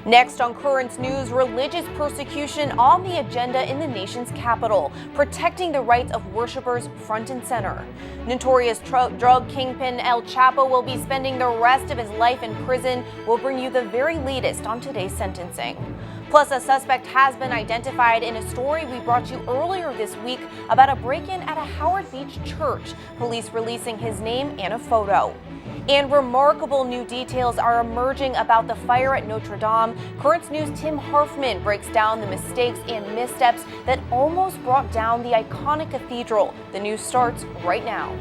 Next on Currents News, religious persecution on the agenda in the nation's capital, protecting the rights of worshipers front and center. Notorious drug kingpin El Chapo will be spending the rest of his life in prison. We'll bring you the very latest on today's sentencing. Plus, a suspect has been identified in a story we brought you earlier this week about a break-in at a Howard Beach church, police releasing his name and a photo. And remarkable new details are emerging about the fire at Notre Dame. Currents News' Tim Harfman breaks down the mistakes and missteps that almost brought down the iconic cathedral. The news starts right now.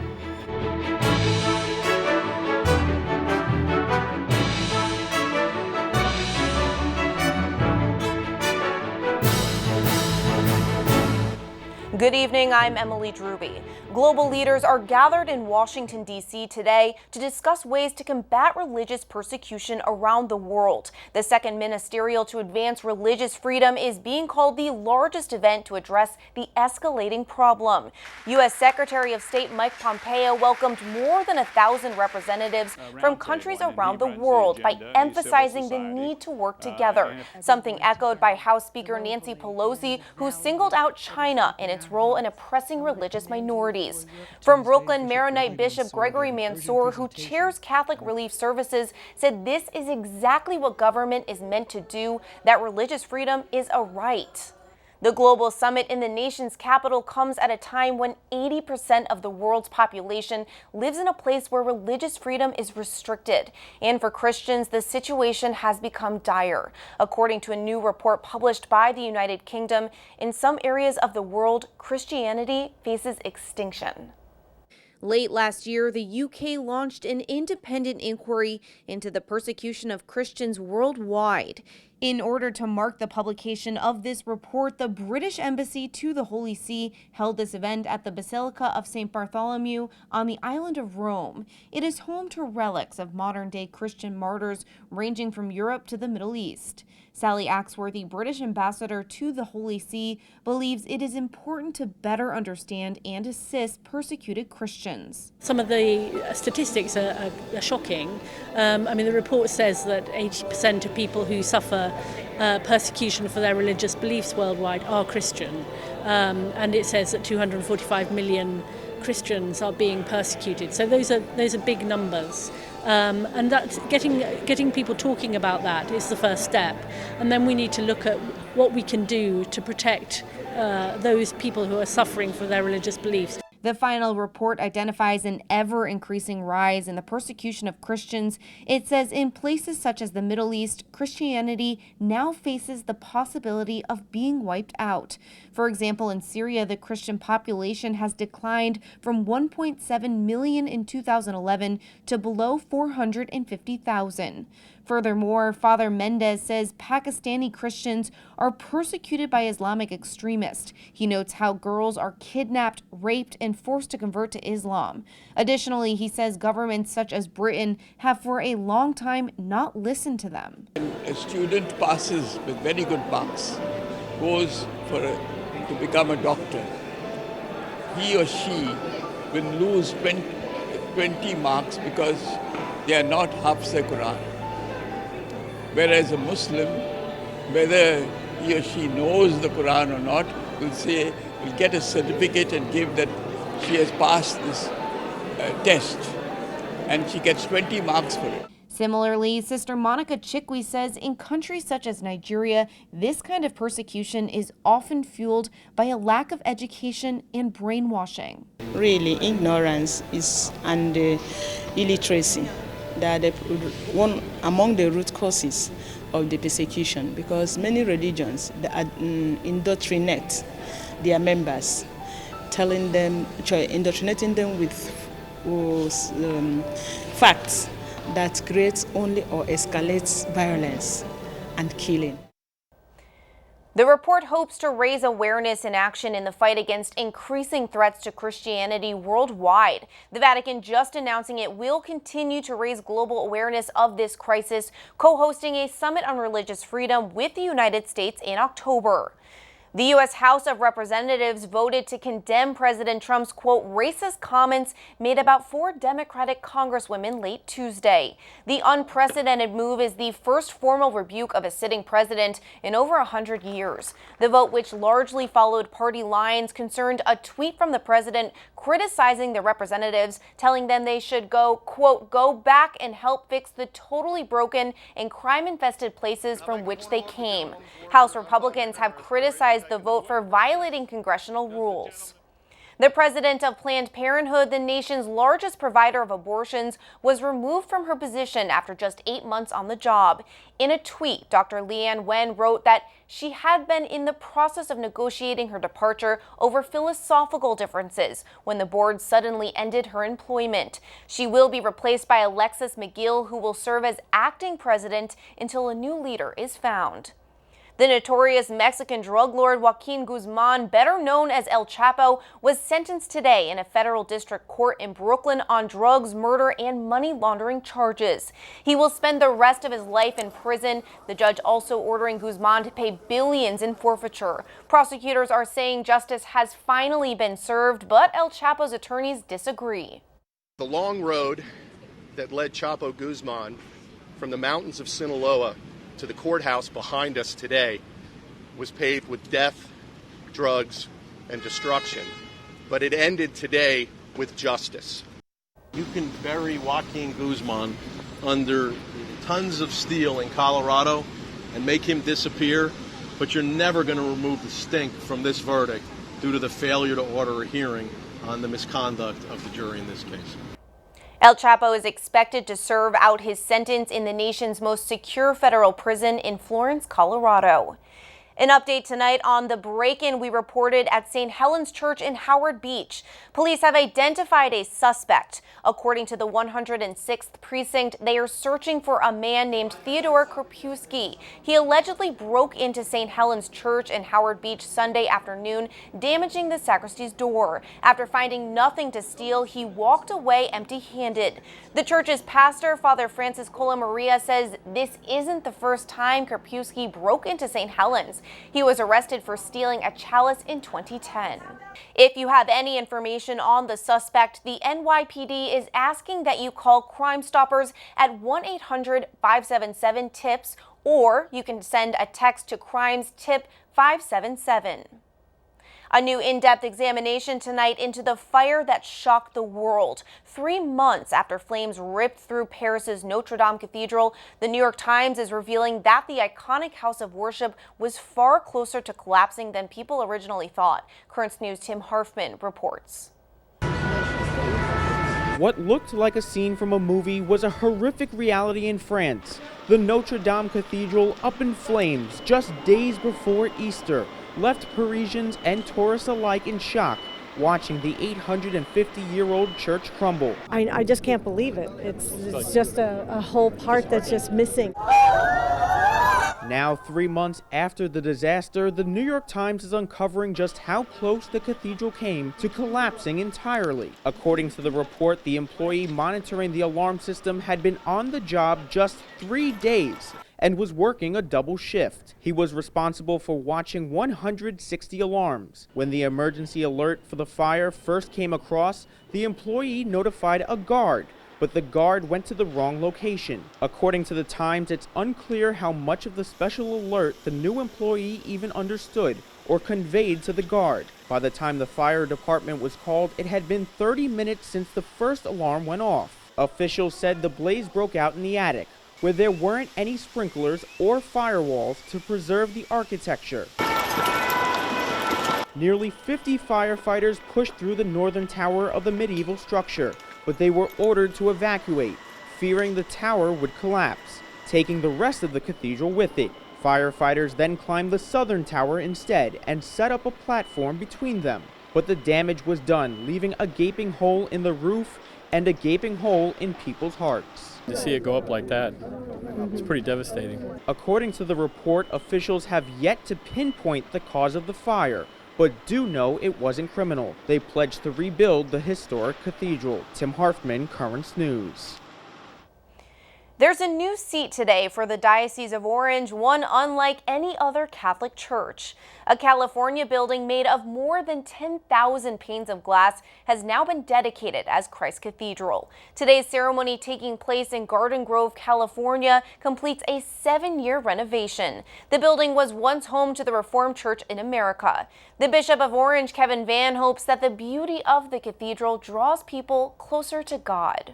Good evening, I'm Emily Druby. Global leaders are gathered in Washington, D.C. today to discuss ways to combat religious persecution around the world. The second ministerial to advance religious freedom is being called the largest event to address the escalating problem. U.S. Secretary of State Mike Pompeo welcomed more than 1,000 representatives from countries around the world by emphasizing the need to work together, something echoed by House Speaker Nancy Pelosi, who singled out China and its role in oppressing religious minorities. From Brooklyn, Maronite Bishop Gregory Mansour, who chairs Catholic Relief Services, said this is exactly what government is meant to do, that religious freedom is a right. The global summit in the nation's capital comes at a time when 80% of the world's population lives in a place where religious freedom is restricted. And for Christians, the situation has become dire. According to a new report published by the United Kingdom, in some areas of the world, Christianity faces extinction. Late last year, the UK launched an independent inquiry into the persecution of Christians worldwide. In order to mark the publication of this report, the British Embassy to the Holy See held this event at the Basilica of St. Bartholomew on the island of Rome. It is home to relics of modern-day Christian martyrs ranging from Europe to the Middle East. Sally Axworthy, British ambassador to the Holy See, believes it is important to better understand and assist persecuted Christians. Some of the statistics are shocking. The report says that 80% of people who suffer persecution for their religious beliefs worldwide are Christian. And it says that 245 million Christians are being persecuted. So those are big numbers. And that's getting people talking about that is the first step. And then we need to look at what we can do to protect those people who are suffering for their religious beliefs. The final report identifies an ever-increasing rise in the persecution of Christians. It says in places such as the Middle East, Christianity now faces the possibility of being wiped out. For example, in Syria, the Christian population has declined from 1.7 million in 2011 to below 450,000. Furthermore, Father Mendez says Pakistani Christians are persecuted by Islamic extremists. He notes how girls are kidnapped, raped, and forced to convert to Islam. Additionally, he says governments such as Britain have for a long time not listened to them. A student passes with very good marks, goes to become a doctor. He or she will lose 20 marks because they are not Hafs Quran. Whereas a Muslim, whether he or she knows the Quran or not, will get a certificate and give that she has passed this test, and she gets 20 marks for it. Similarly, Sister Monica Chikwi says in countries such as Nigeria, this kind of persecution is often fueled by a lack of education and brainwashing. Really, ignorance and illiteracy. That one among the root causes of the persecution, because many religions indoctrinate their members, indoctrinating them with facts that creates only or escalates violence and killing. The report hopes to raise awareness and action in the fight against increasing threats to Christianity worldwide. The Vatican just announcing it will continue to raise global awareness of this crisis, co-hosting a summit on religious freedom with the United States in October. The U.S. House of Representatives voted to condemn President Trump's, quote, racist comments made about 4 Democratic congresswomen late Tuesday. The unprecedented move is the first formal rebuke of a sitting president in over 100 years. The vote, which largely followed party lines, concerned a tweet from the president criticizing the representatives, telling them they should go, quote, go back and help fix the totally broken and crime-infested places from which they came. House Republicans have criticized the vote for violating congressional rules. The president of Planned Parenthood, the nation's largest provider of abortions, was removed from her position after just 8 months on the job. In a tweet, Dr. Leanne Wen wrote that she had been in the process of negotiating her departure over philosophical differences when the board suddenly ended her employment. She will be replaced by Alexis McGill, who will serve as acting president until a new leader is found. The notorious Mexican drug lord Joaquin Guzman, better known as El Chapo, was sentenced today in a federal district court in Brooklyn on drugs, murder, and money laundering charges. He will spend the rest of his life in prison, the judge also ordering Guzman to pay billions in forfeiture. Prosecutors are saying justice has finally been served, but El Chapo's attorneys disagree. The long road that led Chapo Guzman from the mountains of Sinaloa to the courthouse behind us today was paved with death, drugs, and destruction. But it ended today with justice. You can bury Joaquin Guzman under tons of steel in Colorado and make him disappear, but you're never going to remove the stink from this verdict due to the failure to order a hearing on the misconduct of the jury in this case. El Chapo is expected to serve out his sentence in the nation's most secure federal prison in Florence, Colorado. An update tonight on the break-in we reported at St. Helens Church in Howard Beach. Police have identified a suspect. According to the 106th Precinct, they are searching for a man named Theodore Krupewski. He allegedly broke into St. Helens Church in Howard Beach Sunday afternoon, damaging the sacristy's door. After finding nothing to steal, he walked away empty-handed. The church's pastor, Father Francis Cola Maria, says this isn't the first time Krupewski broke into St. Helens. He was arrested for stealing a chalice in 2010. If you have any information on the suspect, the NYPD is asking that you call Crime Stoppers at 1-800-577-TIPS, or you can send a text to Crimes Tip 577. A new in-depth examination tonight into the fire that shocked the world. 3 months after flames ripped through Paris's Notre Dame Cathedral, the New York Times is revealing that the iconic house of worship was far closer to collapsing than people originally thought. Currents News' Tim Harfman reports. What looked like a scene from a movie was a horrific reality in France. The Notre Dame Cathedral up in flames just days before Easter left Parisians and tourists alike in shock, watching the 850-year-old church crumble. I just can't believe it. It's just a whole part that's just missing. Now, 3 months after the disaster, the New York Times is uncovering just how close the cathedral came to collapsing entirely. According to the report, the employee monitoring the alarm system had been on the job just 3 days and was working a double shift. He was responsible for watching 160 alarms. When the emergency alert for the fire first came across, the employee notified a guard, but the guard went to the wrong location. According to the Times, it's unclear how much of the special alert the new employee even understood or conveyed to the guard. By the time the fire department was called, it had been 30 minutes since the first alarm went off. Officials said the blaze broke out in the attic, where there weren't any sprinklers or firewalls to preserve the architecture. Nearly 50 firefighters pushed through the northern tower of the medieval structure, but they were ordered to evacuate, fearing the tower would collapse, taking the rest of the cathedral with it. Firefighters then climbed the southern tower instead and set up a platform between them. But the damage was done, leaving a gaping hole in the roof and a gaping hole in people's hearts. To see it go up like that, it's pretty devastating. According to the report, officials have yet to pinpoint the cause of the fire, but do know it wasn't criminal. They pledged to rebuild the historic cathedral. Tim Harfman, Currents News. There's a new seat today for the Diocese of Orange, one unlike any other Catholic church. A California building made of more than 10,000 panes of glass has now been dedicated as Christ Cathedral. Today's ceremony, taking place in Garden Grove, California, completes a 7-year renovation. The building was once home to the Reformed Church in America. The Bishop of Orange, Kevin Van, hopes that the beauty of the cathedral draws people closer to God.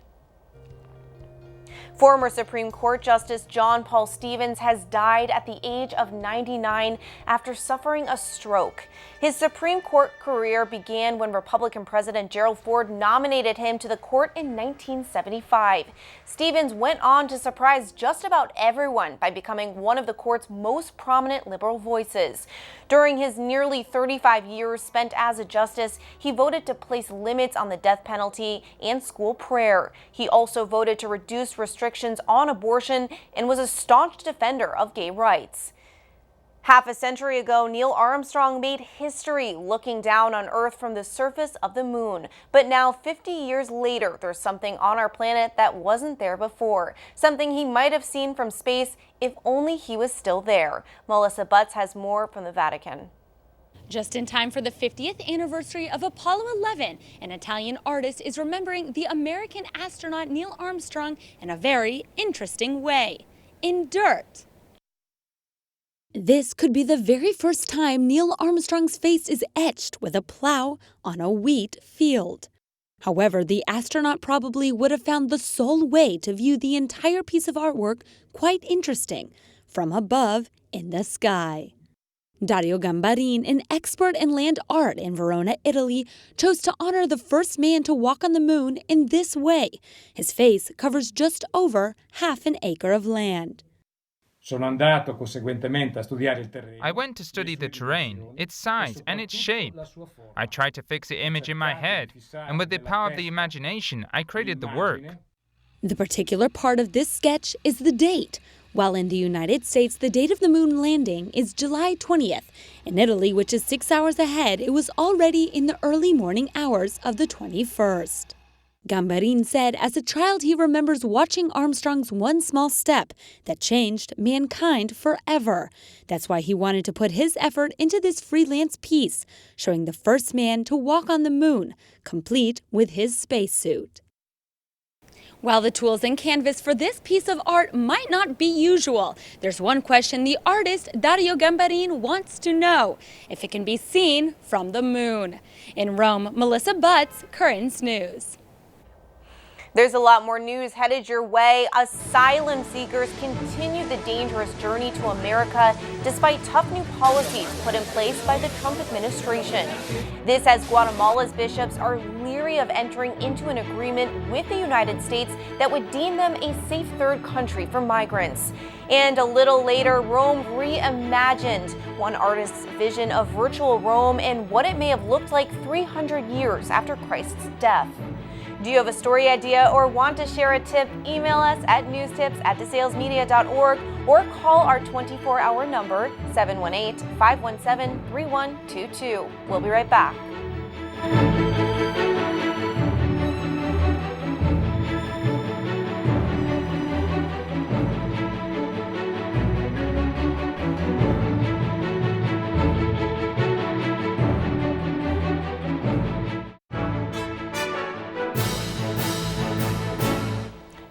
Former Supreme Court Justice John Paul Stevens has died at the age of 99 after suffering a stroke. His Supreme Court career began when Republican President Gerald Ford nominated him to the court in 1975. Stevens went on to surprise just about everyone by becoming one of the court's most prominent liberal voices. During his nearly 35 years spent as a justice, he voted to place limits on the death penalty and school prayer. He also voted to reduce restrictions on abortion and was a staunch defender of gay rights. Half a century ago, Neil Armstrong made history looking down on Earth from the surface of the moon. But now, 50 years later, there's something on our planet that wasn't there before. Something he might have seen from space if only he was still there. Melissa Butts has more from the Vatican. Just in time for the 50th anniversary of Apollo 11, an Italian artist is remembering the American astronaut Neil Armstrong in a very interesting way: in dirt. This could be the very first time Neil Armstrong's face is etched with a plow on a wheat field. However, the astronaut probably would have found the sole way to view the entire piece of artwork quite interesting, from above in the sky. Dario Gambarin, an expert in land art in Verona, Italy, chose to honor the first man to walk on the moon in this way. His face covers just over half an acre of land. I went to study the terrain, its size and its shape. I tried to fix the image in my head, and with the power of the imagination, I created the work. The particular part of this sketch is the date. While in the United States, the date of the moon landing is July 20th. In Italy, which is 6 hours ahead, it was already in the early morning hours of the 21st. Gambarin said as a child he remembers watching Armstrong's one small step that changed mankind forever. That's why he wanted to put his effort into this freelance piece, showing the first man to walk on the moon, complete with his spacesuit. While the tools and canvas for this piece of art might not be usual, there's one question the artist Dario Gambarin wants to know: if it can be seen from the moon. In Rome, Melissa Butts, Currents News. There's a lot more news headed your way. Asylum seekers continue the dangerous journey to America despite tough new policies put in place by the Trump administration. This as Guatemala's bishops are leery of entering into an agreement with the United States that would deem them a safe third country for migrants. And a little later, Rome reimagined, one artist's vision of virtual Rome and what it may have looked like 300 years after Christ's death. Do you have a story idea or want to share a tip? Email us at newstips@desalesmedia.org or call our 24-hour number 718-517-3122. We'll be right back.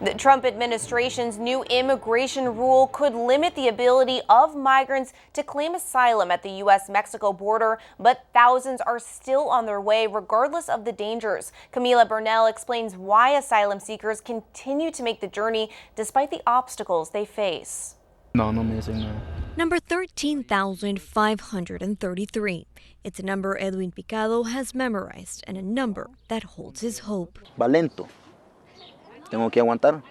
The Trump administration's new immigration rule could limit the ability of migrants to claim asylum at the U.S.-Mexico border, but thousands are still on their way regardless of the dangers. Camila Burnell explains why asylum seekers continue to make the journey despite the obstacles they face. Number 13,533. It's a number Edwin Picado has memorized and a number that holds his hope. Valento. Tengo que aguantar.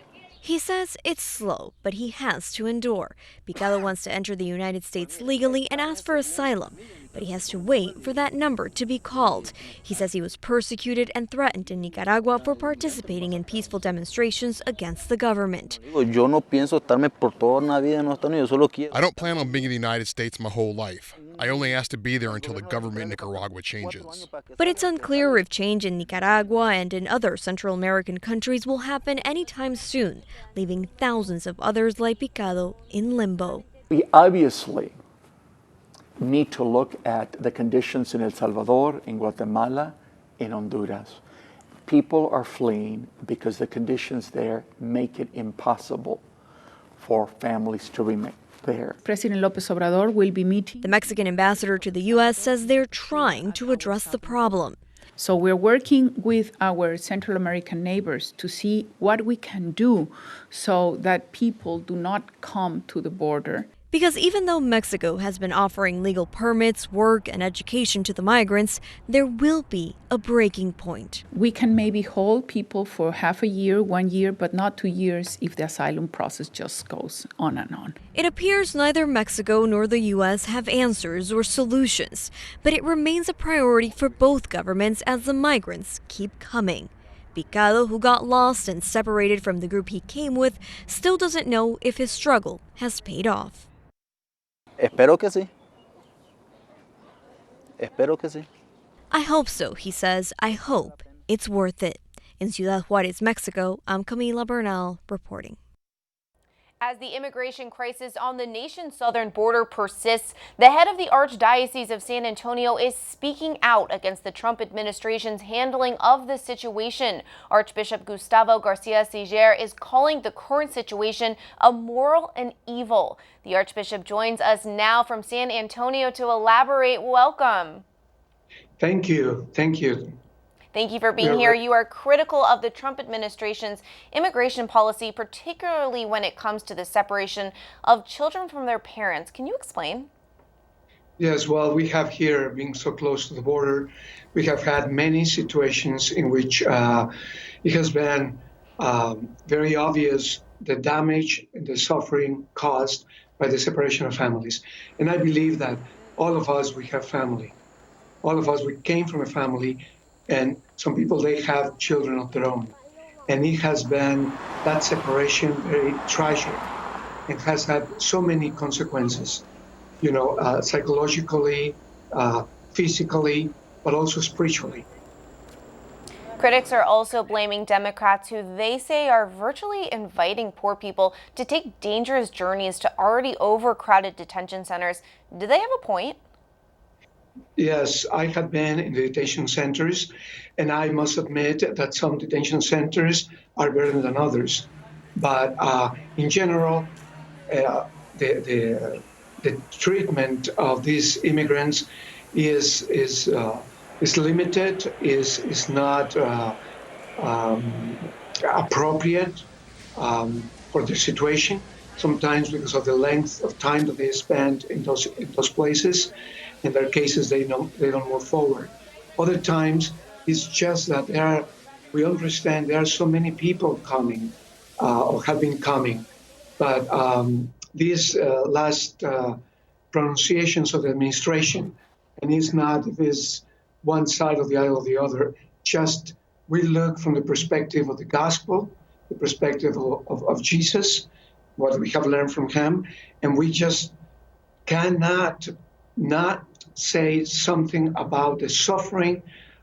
He says it's slow, but he has to endure. Picado wants to enter the United States legally and ask for asylum. but he has to wait for that number to be called. He says he was persecuted and threatened in Nicaragua for participating in peaceful demonstrations against the government. I don't plan on being in the United States my whole life. I only ask to be there until the government in Nicaragua changes. But it's unclear if change in Nicaragua and in other Central American countries will happen anytime soon, leaving thousands of others like Picado in limbo. We obviously need to look at the conditions in El Salvador, in Guatemala, in Honduras. People are fleeing because the conditions there make it impossible for families to remain there. President López Obrador will be meeting. The Mexican ambassador to the U.S. says they're trying to address the problem. So we're working with our Central American neighbors to see what we can do so that people do not come to the border. Because even though Mexico has been offering legal permits, work, and education to the migrants, there will be a breaking point. We can maybe hold people for half a year, 1 year, but not 2 years if the asylum process just goes on and on. It appears neither Mexico nor the U.S. have answers or solutions, but it remains a priority for both governments as the migrants keep coming. Picado, who got lost and separated from the group he came with, still doesn't know if his struggle has paid off. Espero que sí. Espero que sí. I hope so, he says. I hope it's worth it. In Ciudad Juárez, Mexico, I'm Camila Bernal reporting. As the immigration crisis on the nation's southern border persists, the head of the Archdiocese of San Antonio is speaking out against the Trump administration's handling of the situation. Archbishop Gustavo Garcia-Siller is calling the current situation immoral and evil. The Archbishop joins us now from San Antonio to elaborate. Welcome. Thank you. Thank you. Thank you for being here. You are critical of the Trump administration's immigration policy, particularly when it comes to the separation of children from their parents. Can you explain? Yes, well, we have here, being so close to the border, we have had many situations in which it has been very obvious the damage and the suffering caused by the separation of families. And I believe that all of us, we have family. All of us, we came from a family. And some people, they have children of their own. And it has been, that separation, very tragic. It has had so many consequences, psychologically, physically, but also spiritually. Critics are also blaming Democrats who they say are virtually inviting poor people to take dangerous journeys to already overcrowded detention centers. Do they have a point? Yes, I have been in the detention centers, and I must admit that some detention centers are better than others. But in general, the treatment of these immigrants is limited, is not appropriate for the situation. Sometimes because of the length of time that they spend in those places. In their cases, they don't move forward. Other times, it's just that we understand there are so many people coming or have been coming. But these last pronunciations of the administration, and it's not if it's one side of the aisle or the other, just we look from the perspective of the gospel, the perspective of Jesus, what we have learned from him, and we just cannot not say something about the suffering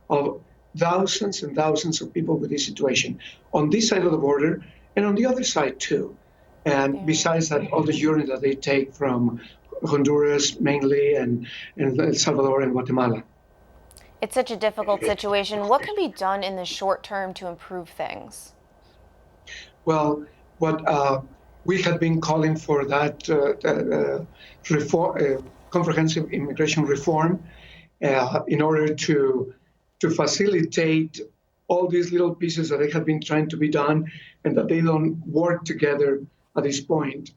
of thousands and thousands of people with this situation on this side of the border and on the other side too. And besides that, all the journey that they take from Honduras mainly and El Salvador and Guatemala. It's such a difficult situation. What can be done in the short term to improve things? Well, what we have been calling for that reform, comprehensive immigration reform in order to facilitate all these little pieces that they have been trying to be done and that they don't work together at this point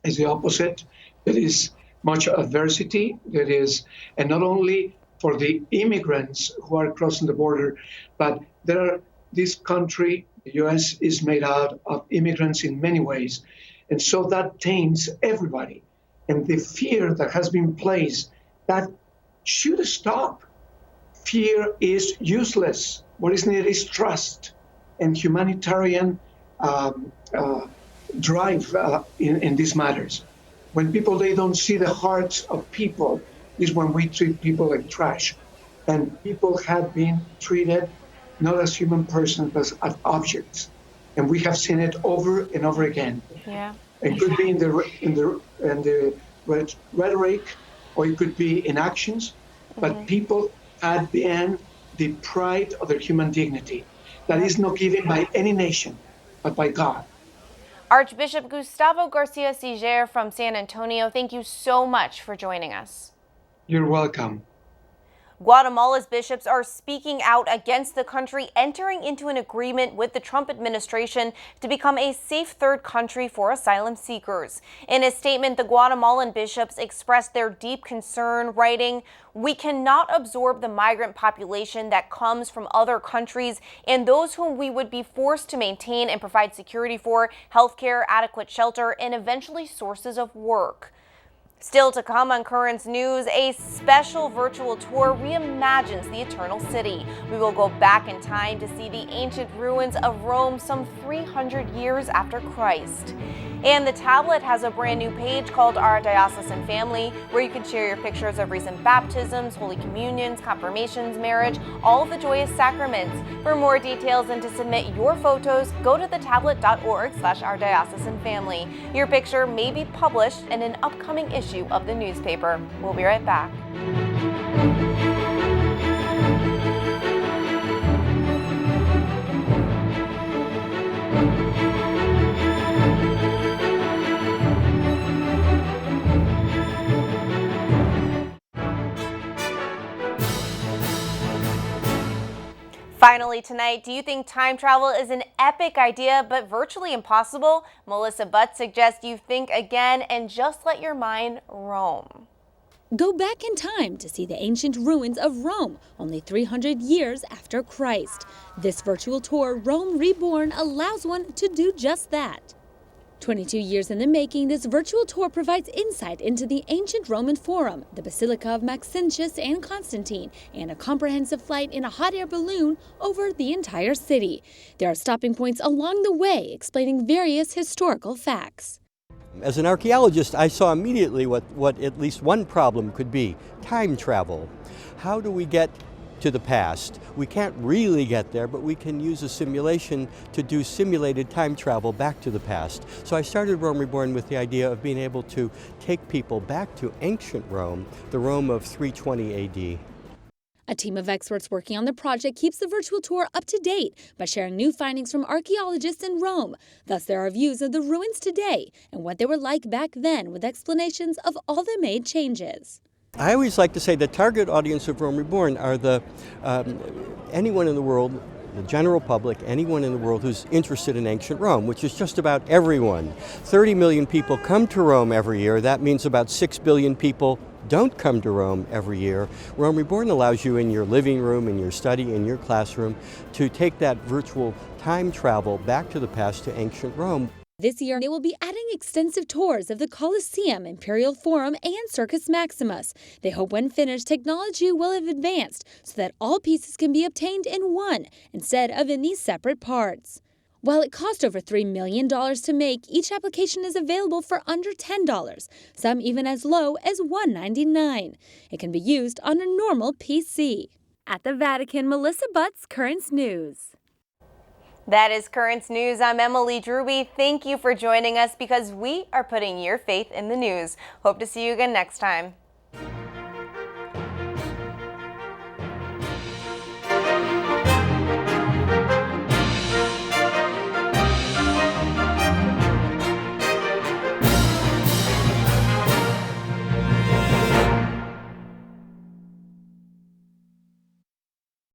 is the opposite. There is much adversity. There is, and not only for the immigrants who are crossing the border, but this country, the U.S., is made out of immigrants in many ways. And so that taints everybody. And the fear that has been placed, that should stop. Fear is useless. What is needed is trust and humanitarian drive in these matters. When people, they don't see the hearts of people, is when we treat people like trash. And people have been treated not as human persons, but as objects. And we have seen it over and over again. Yeah. It could be in the rhetoric, or it could be in actions, but people have been deprived of their human dignity. That is not given by any nation, but by God. Archbishop Gustavo Garcia-Siller from San Antonio, thank you so much for joining us. You're welcome. Guatemala's bishops are speaking out against the country entering into an agreement with the Trump administration to become a safe third country for asylum seekers. In a statement, the Guatemalan bishops expressed their deep concern, writing, "We cannot absorb the migrant population that comes from other countries and those whom we would be forced to maintain and provide security for, healthcare, adequate shelter, and eventually sources of work." Still to come on Currents News, a special virtual tour reimagines the Eternal City. We will go back in time to see the ancient ruins of Rome some 300 years after Christ. And the tablet has a brand new page called Our Diocesan Family, where you can share your pictures of recent baptisms, Holy Communions, confirmations, marriage, all of the joyous sacraments. For more details and to submit your photos, go to thetablet.org/ourdiocesanfamily. Your picture may be published in an upcoming issue of the newspaper. We'll be right back. Finally tonight, do you think time travel is an epic idea but virtually impossible? Melissa Butt suggests you think again and just let your mind roam. Go back in time to see the ancient ruins of Rome, only 300 years after Christ. This virtual tour, Rome Reborn, allows one to do just that. 22 years in the making, this virtual tour provides insight into the ancient Roman Forum, the Basilica of Maxentius and Constantine, and a comprehensive flight in a hot air balloon over the entire city. There are stopping points along the way explaining various historical facts. As an archaeologist, I saw immediately what at least one problem could be: time travel. How do we get to the past? We can't really get there, but we can use a simulation to do simulated time travel back to the past. So I started Rome Reborn with the idea of being able to take people back to ancient Rome, the Rome of 320 AD. A team of experts working on the project keeps the virtual tour up to date by sharing new findings from archaeologists in Rome. Thus, there are views of the ruins today and what they were like back then, with explanations of all the made changes. I always like to say the target audience of Rome Reborn are anyone in the world, the general public, anyone in the world who's interested in ancient Rome, which is just about everyone. 30 million people come to Rome every year. That means about 6 billion people don't come to Rome every year. Rome Reborn allows you in your living room, in your study, in your classroom, to take that virtual time travel back to the past, to ancient Rome. This year, they will be adding extensive tours of the Colosseum, Imperial Forum, and Circus Maximus. They hope when finished, technology will have advanced so that all pieces can be obtained in one instead of in these separate parts. While it cost over $3 million to make, each application is available for under $10, some even as low as $1.99. It can be used on a normal PC. At the Vatican, Melissa Butts, Currents News. That is Currents News. I'm Emily Druby. Thank you for joining us because we are putting your faith in the news. Hope to see you again next time.